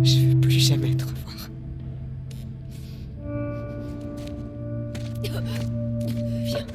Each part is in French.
Je veux plus jamais te revoir. Viens.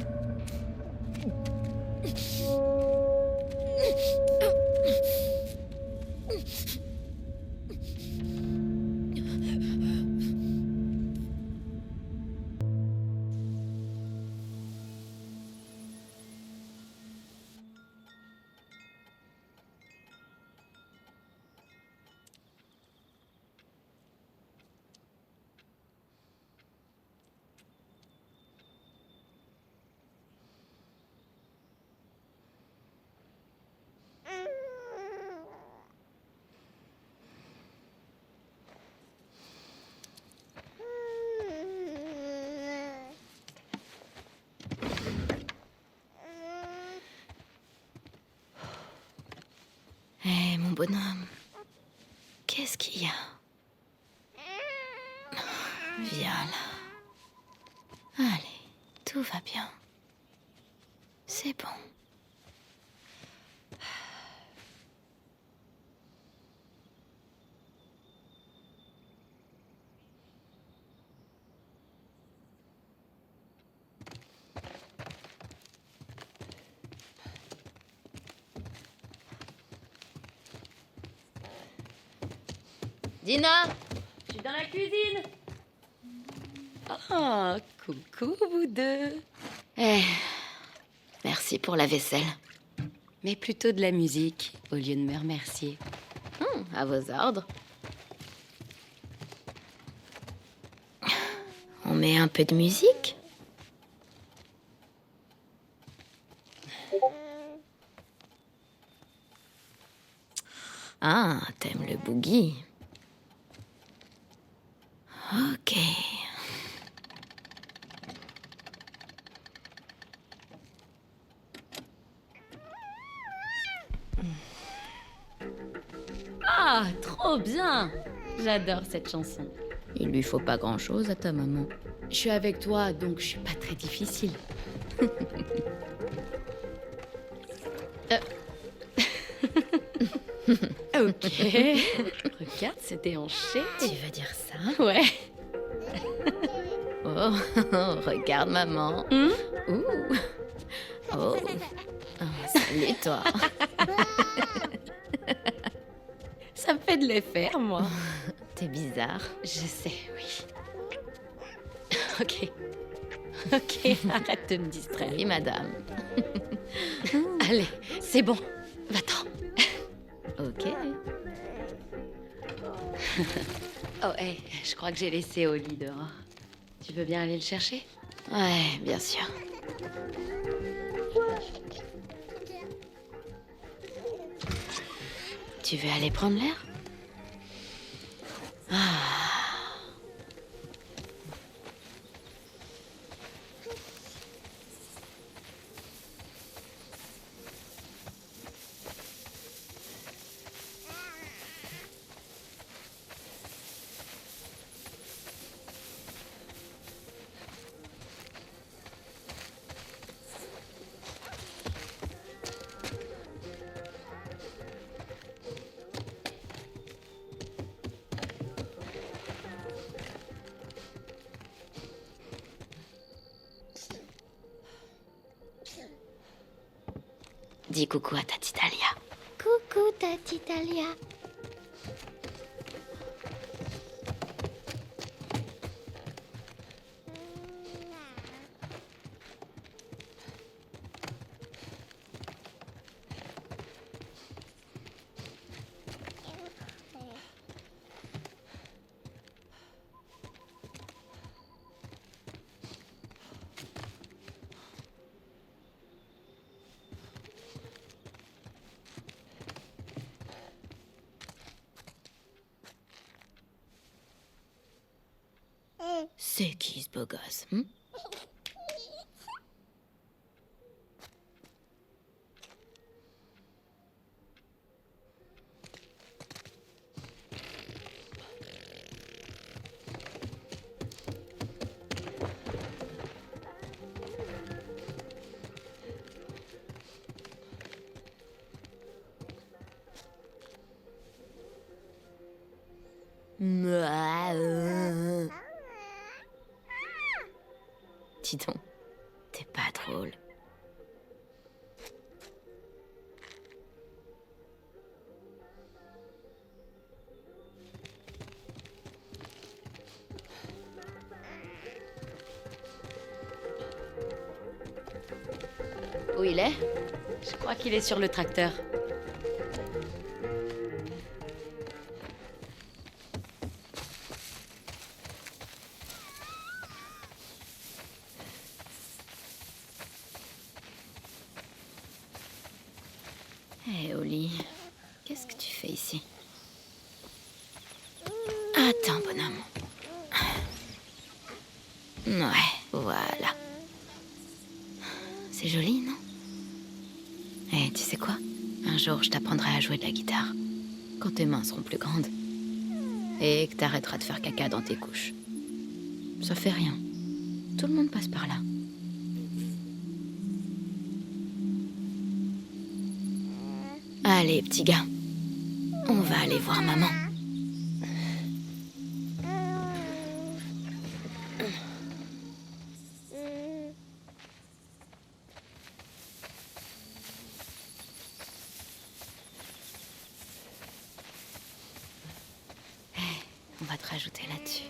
Eh, mon bonhomme, qu'est-ce qu'il y a? Viens là. Allez, tout va bien. C'est bon. Dina, je suis dans la cuisine. Oh, coucou vous deux. Eh, merci pour la vaisselle. Mais plutôt de la musique, au lieu de me remercier. À vos ordres. On met un peu de musique? Ah, t'aimes le boogie? Ok. Ah, trop bien. J'adore cette chanson. Il lui faut pas grand-chose à ta maman. Je suis avec toi, donc je suis pas très difficile. Ok. Regarde, c'est déhanché. Tu veux dire ça? Ouais. Oh, regarde maman. Ouh. Oh. Oh, salut toi. Ça me fait de les faire, moi. T'es bizarre. Je sais, oui. Ok. Ok, arrête de me distraire. Oui, madame. Allez, c'est bon. Va-t'en. Ok. Oh, hé, je crois que j'ai laissé au lit dehors. Tu veux bien aller le chercher? Ouais, bien sûr. Tu veux aller prendre l'air? Dis coucou à Tati Talia. Coucou Tati Talia. C'est qui ce beau gosse? Dis donc, t'es pas drôle. Où il est? Je crois qu'il est sur le tracteur. Hé, Oli, qu'est-ce que tu fais ici? Attends, bonhomme. Ouais, voilà. C'est joli, non? Eh, tu sais quoi? Un jour, je t'apprendrai à jouer de la guitare. Quand tes mains seront plus grandes. Et que t'arrêteras de faire caca dans tes couches. Ça fait rien. Tout le monde passe par là. Allez, petit gars. On va aller voir maman. On va te rajouter là-dessus.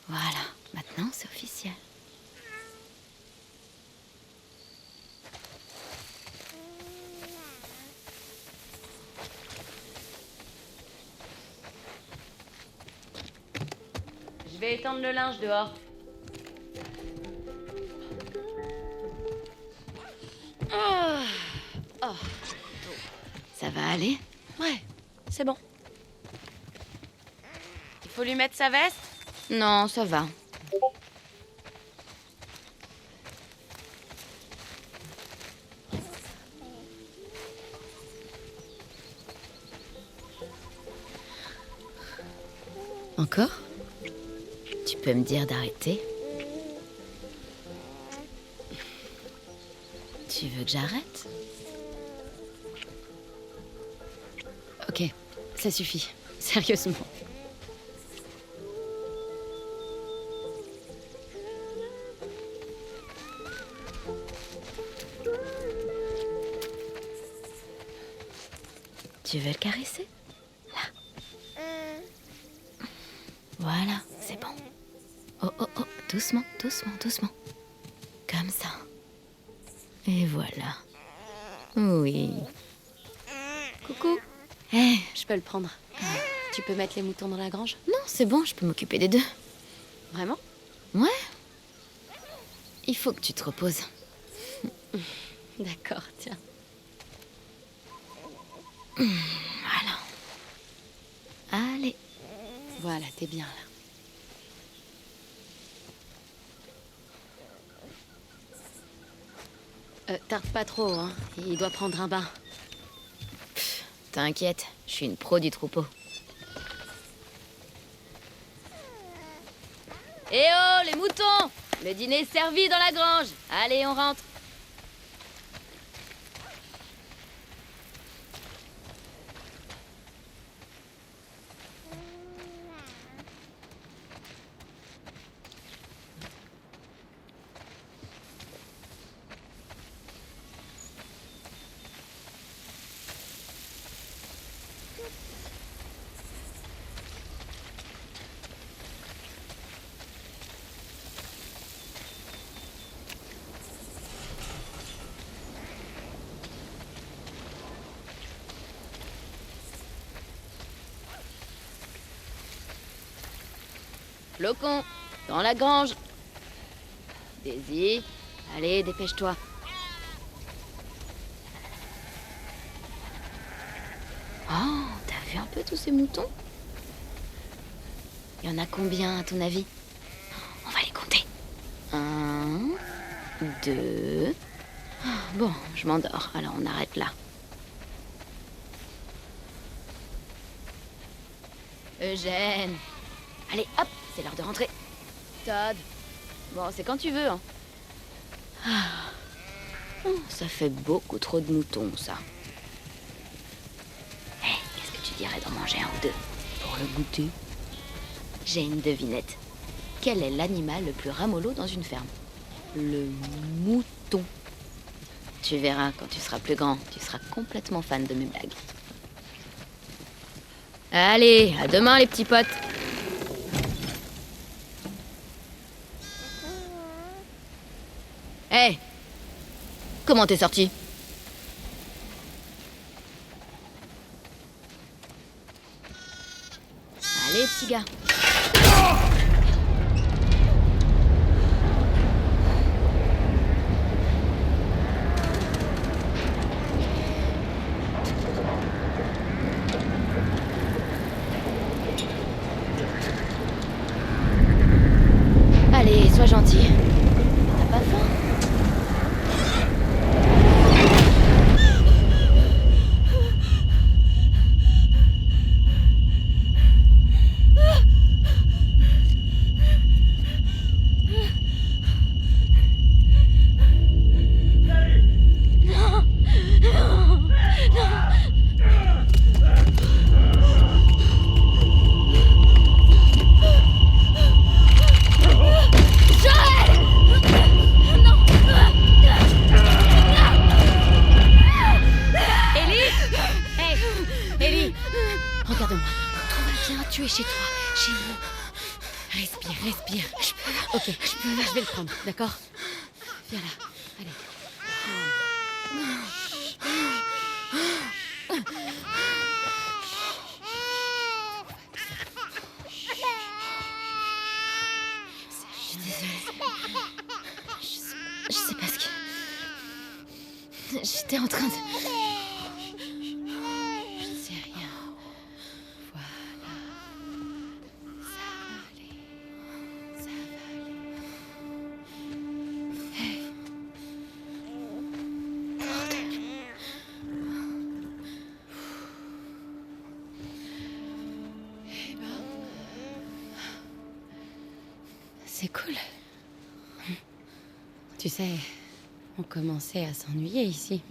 Voilà, maintenant c'est officiel. Je vais étendre le linge dehors. Ça va aller? Ouais, c'est bon. Il faut lui mettre sa veste? Non, ça va. Encore? Tu peux me dire d'arrêter? Tu veux que j'arrête? Ok, ça suffit. Sérieusement. Tu veux le caresser? Là. Voilà, c'est bon. Oh, oh, oh, doucement, doucement, doucement. Comme ça. Et voilà. Oui. Coucou. Eh, Je peux le prendre. Tu peux mettre les moutons dans la grange? non, c'est bon, je peux m'occuper des deux. Vraiment? Ouais. Il faut que tu te reposes. D'accord, tiens. Voilà. Allez. Voilà, t'es bien là. Tarde pas trop, hein. Il doit prendre un bain. T'inquiète, je suis une pro du troupeau. Eh oh, les moutons! Le dîner est servi dans la grange. Allez, on rentre. Flocon, dans la grange. Daisy, allez, dépêche-toi. Oh, t'as vu un peu tous ces moutons? Il y en a combien, à ton avis? On va les compter. 1, 2... Bon, je m'endors, alors on arrête là. Eugène. Allez, hop, c'est l'heure de rentrer. Todd. Bon, c'est quand tu veux, hein. Ah. Oh, ça fait beaucoup trop de moutons, ça. Hé, qu'est-ce que tu dirais d'en manger un ou deux? Pour le goûter. J'ai une devinette. Quel est l'animal le plus ramollo dans une ferme? Le mouton. Tu verras, quand tu seras plus grand, tu seras complètement fan de mes blagues. Allez, à demain les petits potes. Hé, hey, comment t'es sorti? Allez, petit gars. Allez, sois gentil. T'as pas faim? Regarde-moi. Tout va bien, tu es chez toi, chez nous. Respire, respire. Ok, je vais le prendre, d'accord? Viens là, allez. Je suis désolée. Je sais pas ce que... J'étais en train de... Je ne sais rien. Voilà. Ça va aller. Ça va aller. Hey. Bordel. Eh ben... C'est cool. Tu sais, on commençait à s'ennuyer ici.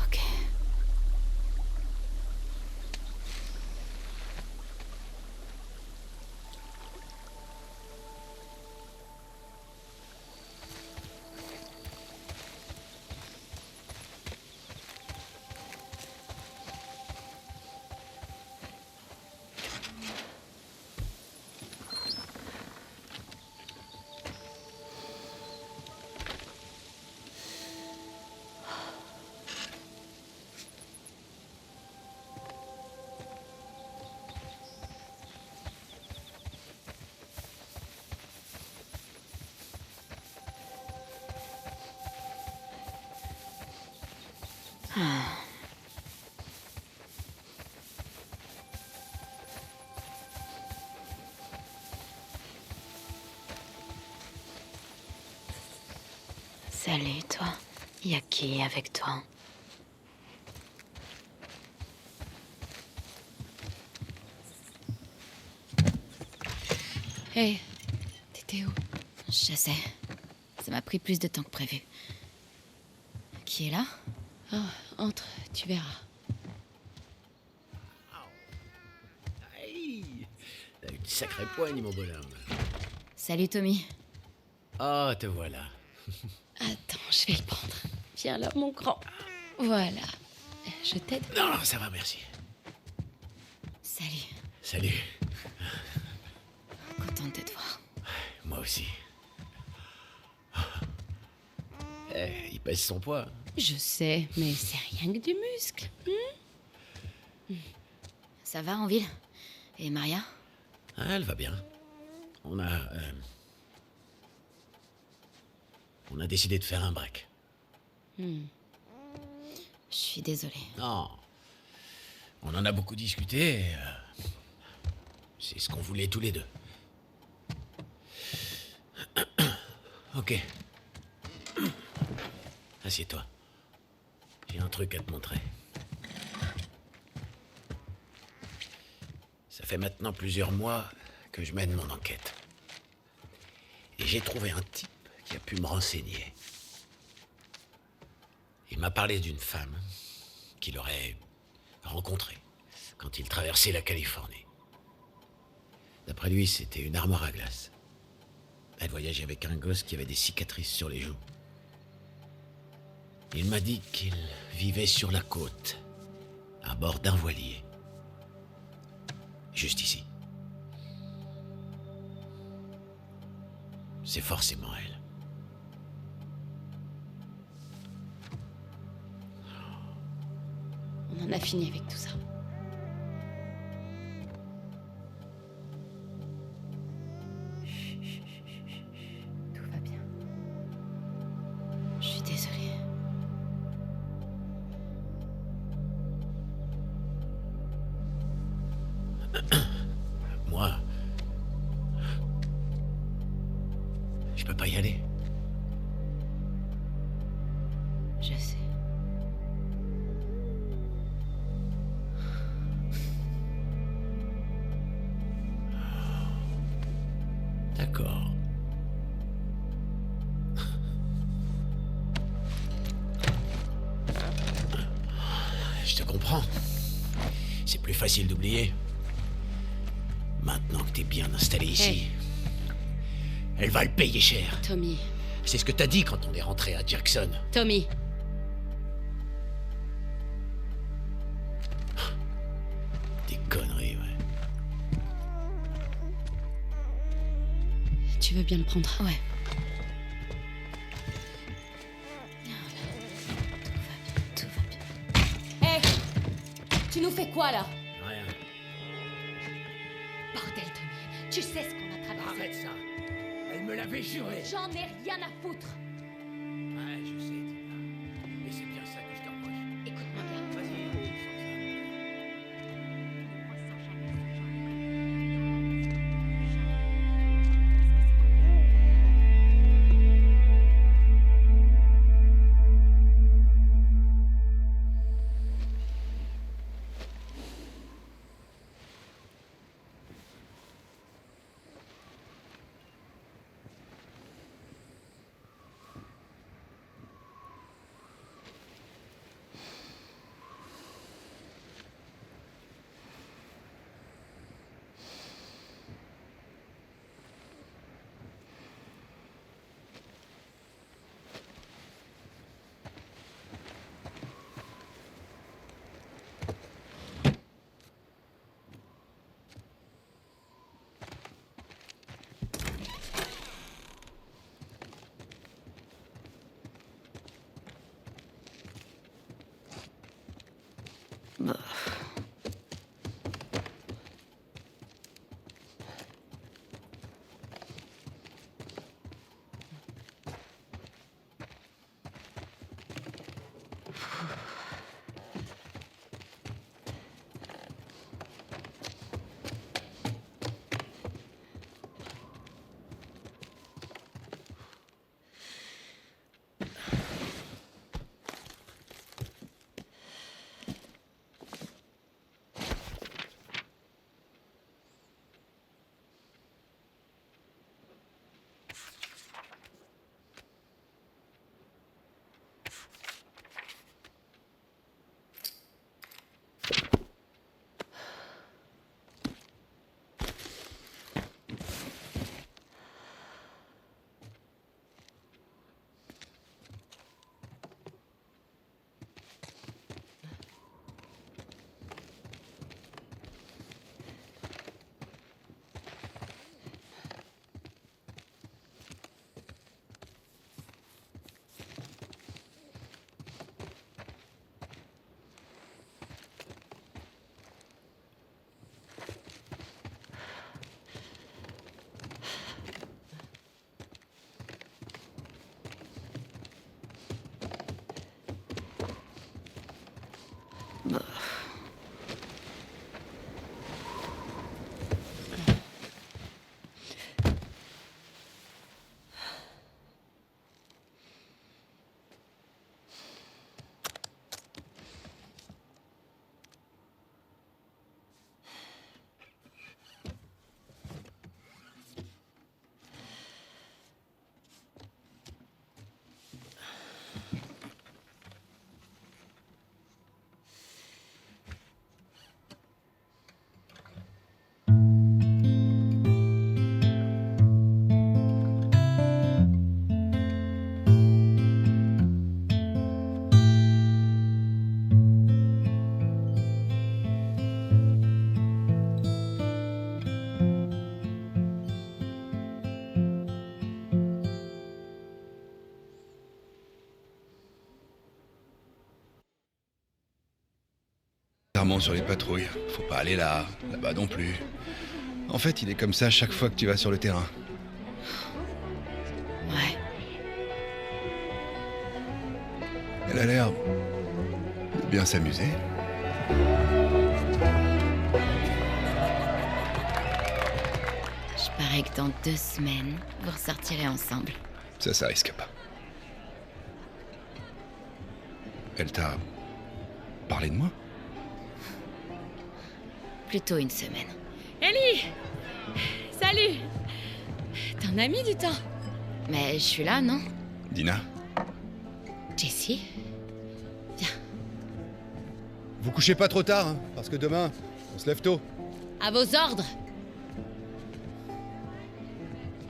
Ok. Ah. Salut, toi. Y a qui avec toi? Hey, t'étais où? Je sais. Ça m'a pris plus de temps que prévu. Qui est là? Oh, entre, tu verras. Aïe! T'as une sacrée poigne, mon bonhomme. Salut, Tommy. Ah, te voilà. Attends, je vais le prendre. Viens là, mon grand. Voilà. Je t'aide. Non, ça va, merci. Salut. Salut. Contente de te voir. Moi aussi. Eh, il pèse son poids. Je sais, mais c'est rien que du muscle. Ça va en ville? Et Maria? Ah, elle va bien. On a décidé de faire un break. Je suis désolée. Non. On en a beaucoup discuté. C'est ce qu'on voulait tous les deux. Ok. Assieds-toi. J'ai un truc à te montrer. Ça fait maintenant plusieurs mois que je mène mon enquête. Et j'ai trouvé un type qui a pu me renseigner. Il m'a parlé d'une femme qu'il aurait rencontrée quand il traversait la Californie. D'après lui, c'était une armoire à glace. Elle voyageait avec un gosse qui avait des cicatrices sur les joues. Il m'a dit qu'il vivait sur la côte, à bord d'un voilier. Juste ici. C'est forcément elle. On en a fini avec tout ça. Tout va bien. Je suis désolée. Moi, je peux pas y aller. Je sais. D'accord. Je te comprends. C'est plus facile d'oublier. Maintenant que t'es bien installé ici, elle va le payer cher. Tommy. C'est ce que t'as dit quand on est rentré à Jackson. Tommy. Des conneries, ouais. Tu veux bien le prendre? Ouais. Tout va bien. Hé! Tu nous fais quoi, là? Rien. Bordel, Tommy. Tu sais ce qu'on a traversé. Arrête ça. Elle me l'avait juré. J'en ai rien à foutre. Ouais, je sais, Tina. Et c'est bien ça que je te reproche. Écoute-moi bien. Vas-y. Bah. Bah, Rarement sur les patrouilles. Faut pas aller là, là-bas non plus. En fait, il est comme ça chaque fois que tu vas sur le terrain. ouais. Elle a l'air de bien s'amuser. Je parie que dans 2 semaines, vous ressortirez ensemble. Ça risque pas. Elle t'a parlé de moi? Plutôt 1 semaine. Ellie! Salut! T'en as mis du temps. Mais je suis là, non? Dina, Jessie? vous couchez pas trop tard, hein, parce que demain, on se lève tôt. À vos ordres!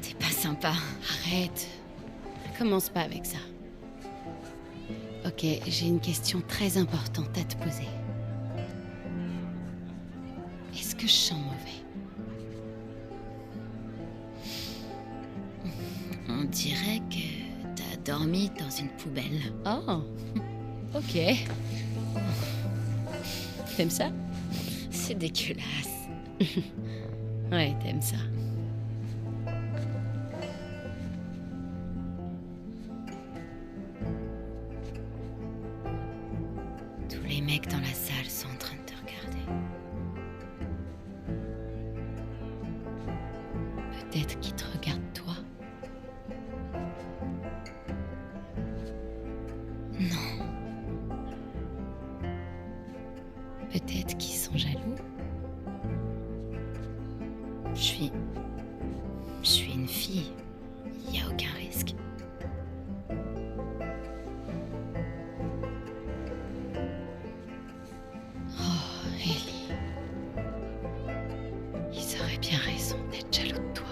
T'es pas sympa. Arrête. Commence pas avec ça. Ok, j'ai une question très importante à te poser. Est-ce que je sens mauvais? On dirait que t'as dormi dans une poubelle. Oh, ok. T'aimes ça? C'est dégueulasse. Ouais, t'aimes ça. Tous les mecs dans la salle sont en train de te regarder. Peut-être qu'ils te regardent toi. Non, Peut-être qu'ils sont jaloux. je suis une fille. Y a aucun risque. Oh, Ellie. Ils auraient bien raison d'être jaloux de toi.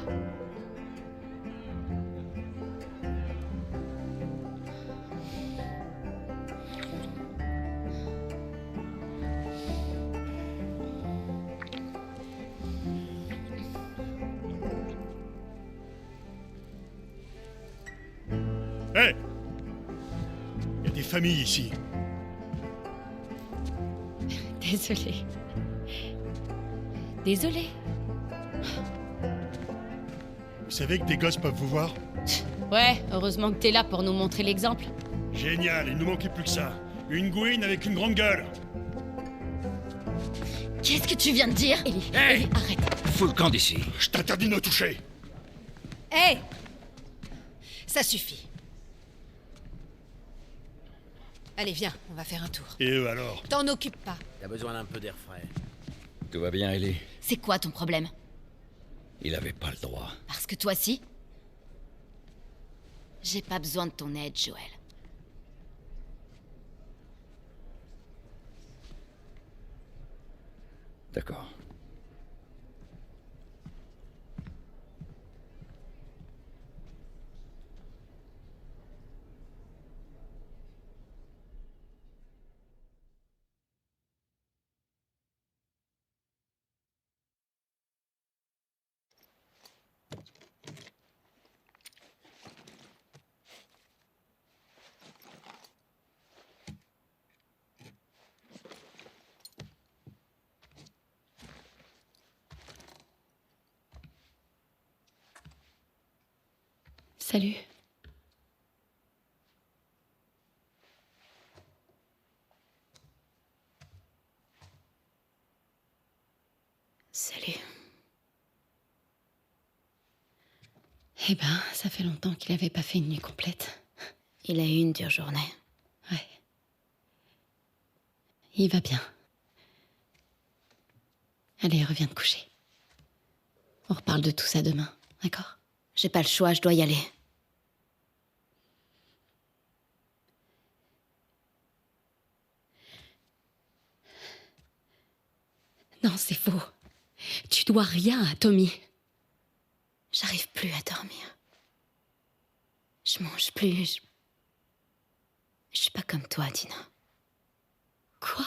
Hé! Il y a des familles ici. Désolée. Désolée. Vous savez que des gosses peuvent vous voir? Ouais, heureusement que t'es là pour nous montrer l'exemple. Génial, il nous manquait plus que ça. Une gouine avec une grande gueule. Qu'est-ce que tu viens de dire? Ellie, Hey! Ellie, arrête. Fous le camp d'ici. Je t'interdis de me toucher. Hé! Ça suffit. Allez, viens, on va faire un tour. Et eux alors? T'en occupe pas. T'as besoin d'un peu d'air frais. Tout va bien, Ellie? C'est quoi ton problème? Il avait pas le droit. Parce que toi si? J'ai pas besoin de ton aide, Joël. D'accord. Salut. Salut. Eh ben, ça fait longtemps qu'il avait pas fait une nuit complète. Il a eu une dure journée. Ouais. Il va bien. Allez, reviens te coucher. On reparle de tout ça demain, d'accord? J'ai pas le choix, je dois y aller. Non, c'est faux. Tu dois rien à Tommy. J'arrive plus à dormir. Je mange plus. Je suis pas comme toi, Tina. Quoi?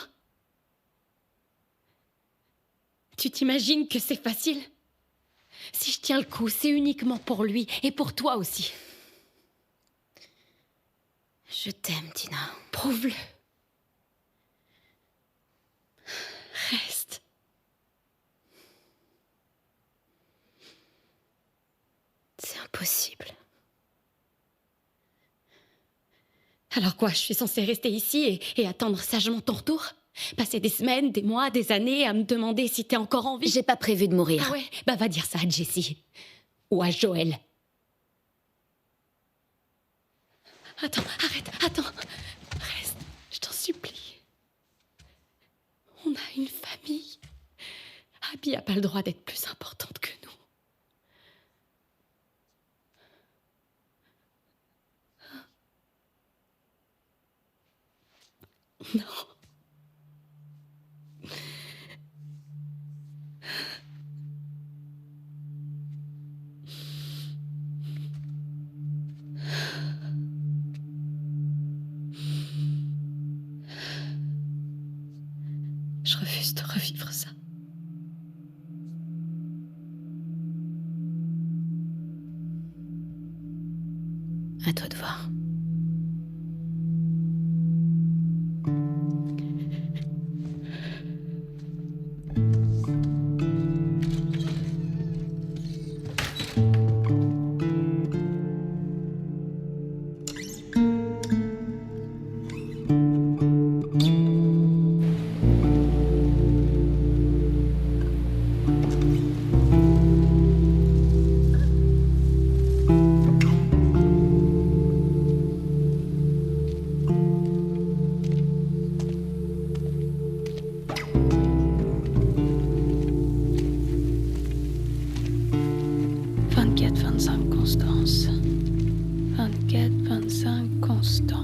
Tu t'imagines que c'est facile? Si je tiens le coup, c'est uniquement pour lui et pour toi aussi. Je t'aime, Tina. Prouve-le. Reste. C'est impossible. Alors quoi, je suis censée rester ici et attendre sagement ton retour? Passer des semaines, des mois, des années à me demander si t'es encore en vie? J'ai pas prévu de mourir. Ah ouais? Bah va dire ça à Jessie. Ou à Joël. Attends, arrête, attends. Reste, je t'en supplie. On a une famille. Abby a pas le droit d'être plus importante que nous. Non. Je refuse de revivre ça. À toi de voir.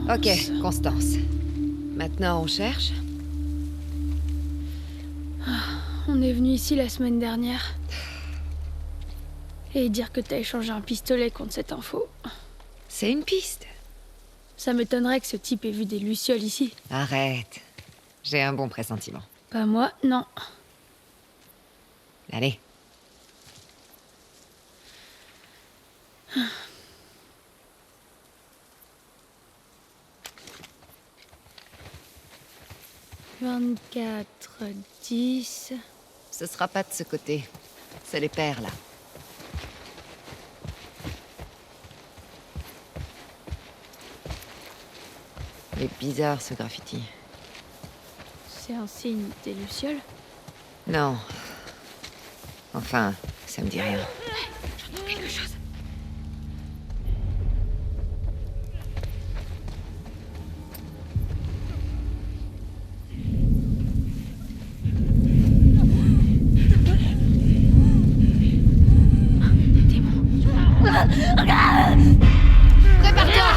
Ok, Constance. Maintenant, on cherche. On est venu ici la semaine dernière. Et dire que t'as échangé un pistolet contre cette info. C'est une piste. Ça m'étonnerait que ce type ait vu des lucioles ici. Arrête. J'ai un bon pressentiment. Pas moi, non. Allez. « 24, 10... Ce sera pas de ce côté. C'est les pères, là. Il est bizarre, ce graffiti. C'est un signe des lucioles? Non. Enfin, ça me dit rien. J'entends quelque chose. Prépare-toi!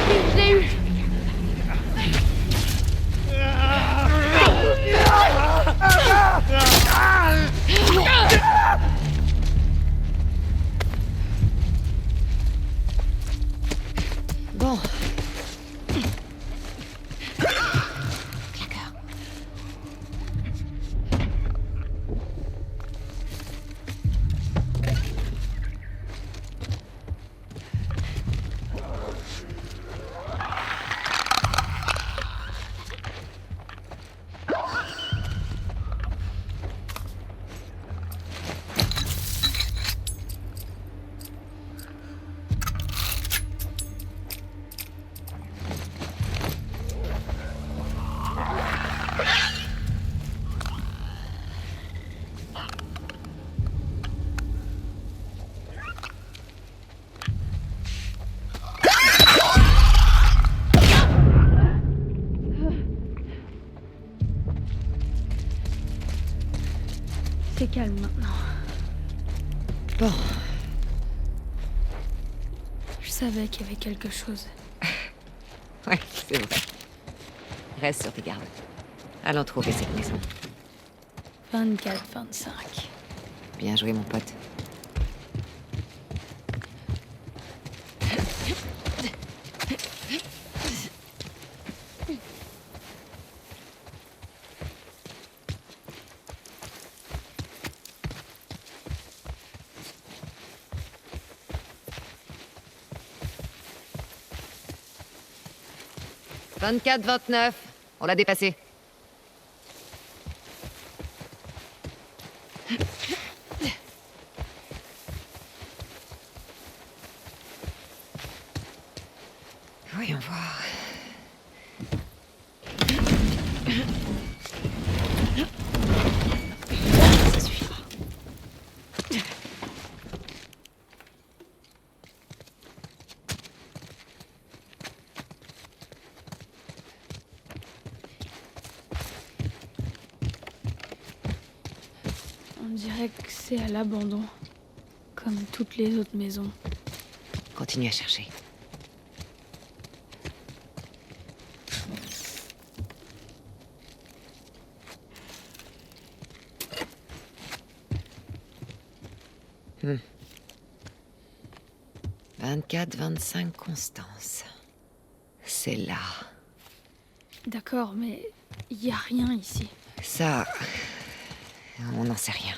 Je l'ai eu! Bon. C'est calme maintenant. Bon, Je savais qu'il y avait quelque chose. ouais, c'est vrai. Reste sur tes gardes. Allons trouver cette maison. 24, 25. Bien joué, mon pote. « 24, 29. On l'a dépassé. Voyons voir. Ça suffira. On dirait que c'est à l'abandon. Comme toutes les autres maisons. Continue à chercher. Hmm. 24, 25 Constance. C'est là. D'accord, mais il y a rien ici. Ça... On n'en sait rien.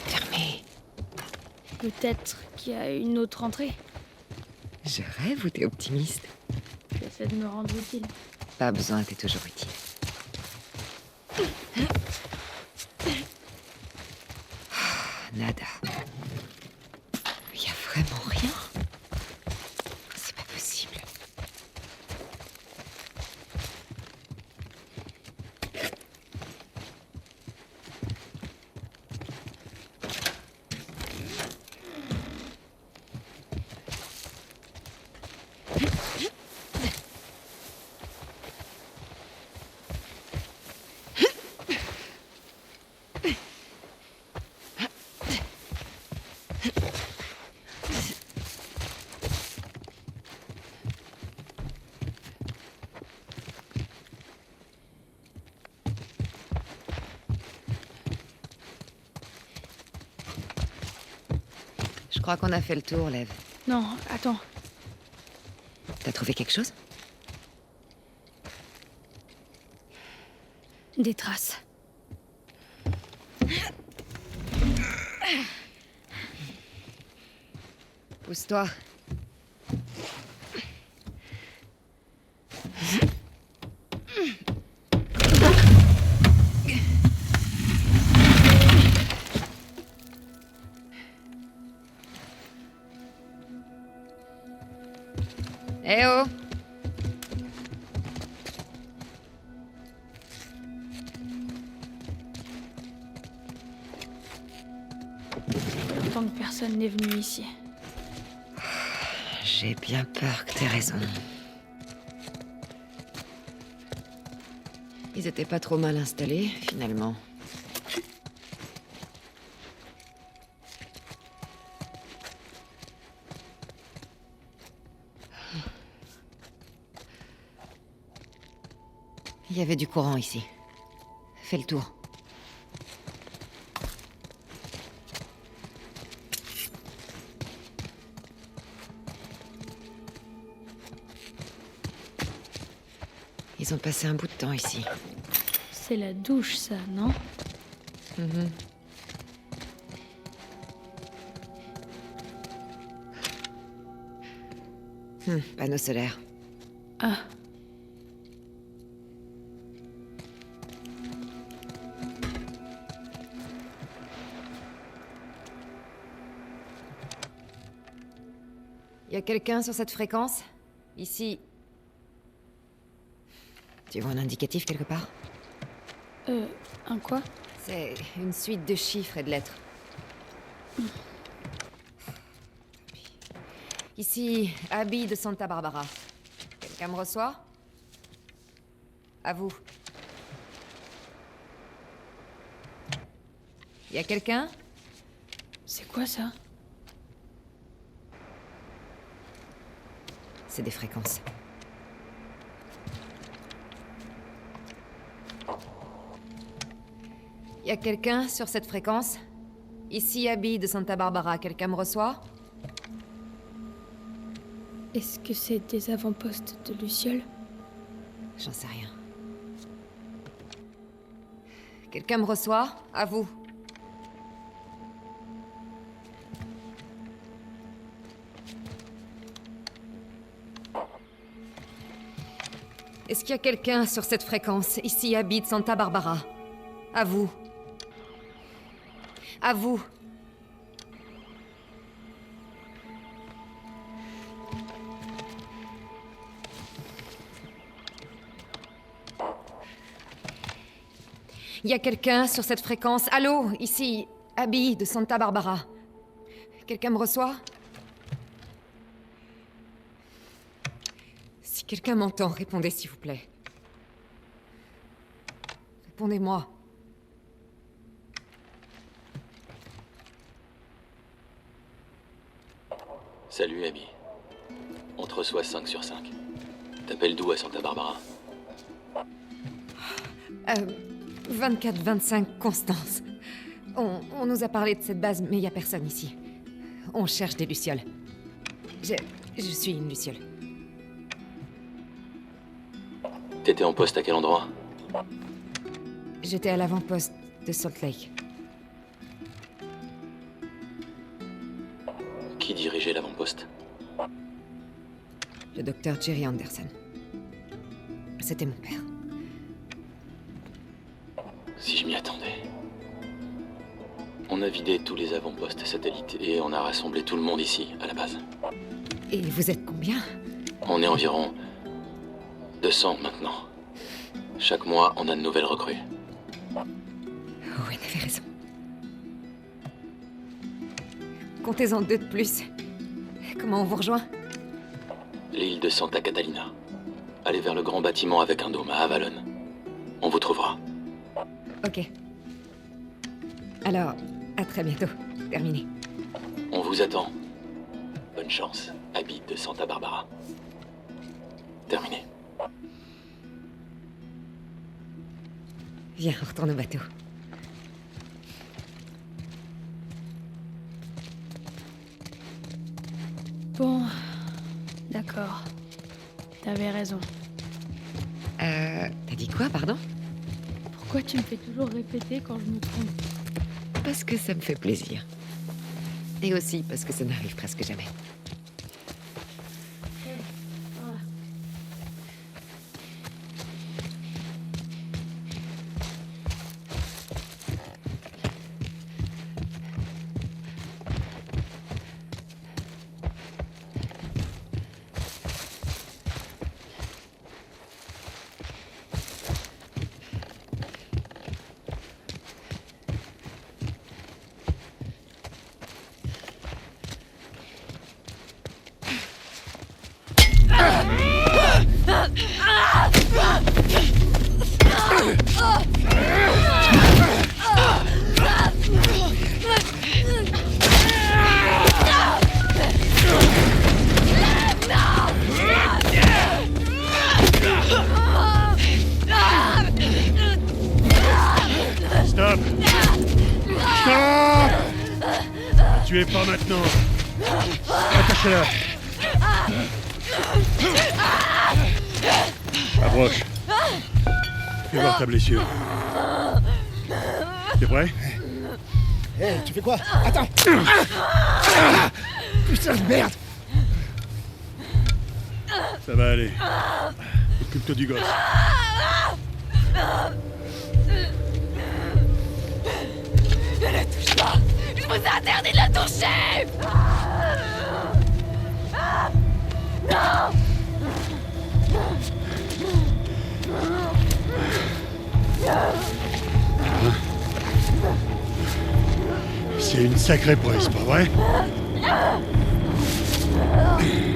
Fermé. Peut-être qu'il y a une autre entrée. Je rêve ou t'es optimiste? J'essaie de me rendre utile. Pas besoin, t'es toujours utile. Nada. Y a vraiment rien? C'est pas possible. Je crois qu'on a fait le tour, Lev. Non, attends. T'as trouvé quelque chose? Des traces. Pousse-toi. Eh oh! Tant que personne n'est venu ici. J'ai bien peur que t'aies raison. Ils étaient pas trop mal installés, finalement. Il y avait du courant ici. Fais le tour. Ils ont passé un bout de temps ici. C'est la douche, ça, non? Mhm. Panneau solaire. Ah. Y a quelqu'un sur cette fréquence? Ici. Tu vois un indicatif quelque part? Un quoi? C'est une suite de chiffres et de lettres. Ici, Abby de Santa Barbara. Quelqu'un me reçoit? À vous. Y a quelqu'un? C'est quoi ça? C'est des fréquences. Y a quelqu'un sur cette fréquence? Ici, Abby de Santa Barbara. Quelqu'un me reçoit? Est-ce que c'est des avant-postes de Luciole? J'en sais rien. Quelqu'un me reçoit? À vous. Est-ce qu'il y a quelqu'un sur cette fréquence? Ici, Abby de Santa Barbara. À vous. À vous. Y a quelqu'un sur cette fréquence? Allô? Ici, Abby de Santa Barbara. Quelqu'un me reçoit? Si quelqu'un m'entend, répondez s'il vous plaît. Répondez-moi. Salut, Abby. On te reçoit 5 sur 5. T'appelles d'où à Santa Barbara? 24-25 Constance. On nous a parlé de cette base, mais y a personne ici. On cherche des lucioles. Je suis une luciole. T'étais en poste à quel endroit? J'étais à l'avant-poste de Salt Lake. Qui dirigeait l'avant-poste? Le docteur Jerry Anderson. C'était mon père. Si je m'y attendais. On a vidé tous les avant-postes satellites et on a rassemblé tout le monde ici, à la base. Et vous êtes combien? On est environ 200 maintenant. Chaque mois, on a de nouvelles recrues. Owen avait raison. Comptez-en 2 de plus. Comment on vous rejoint? L'île de Santa Catalina. Allez vers le grand bâtiment avec un dôme à Avalon. On vous trouvera. Ok. Alors, à très bientôt. Terminé. On vous attend. Bonne chance, Abby de Santa Barbara. Terminé. Viens, on retourne au bateau. Bon, d'accord. T'avais raison. T'as dit quoi, pardon? Pourquoi tu me fais toujours répéter quand je me trompe? Parce que ça me fait plaisir. Et aussi parce que ça n'arrive presque jamais. Stop! Stop! Ne tuez pas maintenant! Attachez-la! Approche! Fais voir ta blessure. T'es prêt? Hé, tu fais quoi? Attends! Putain de merde! Ça va aller. Occupe-toi du gosse. Ne la touche pas! Je vous ai interdit de la toucher! Non! C'est une sacrée prouesse, pas vrai?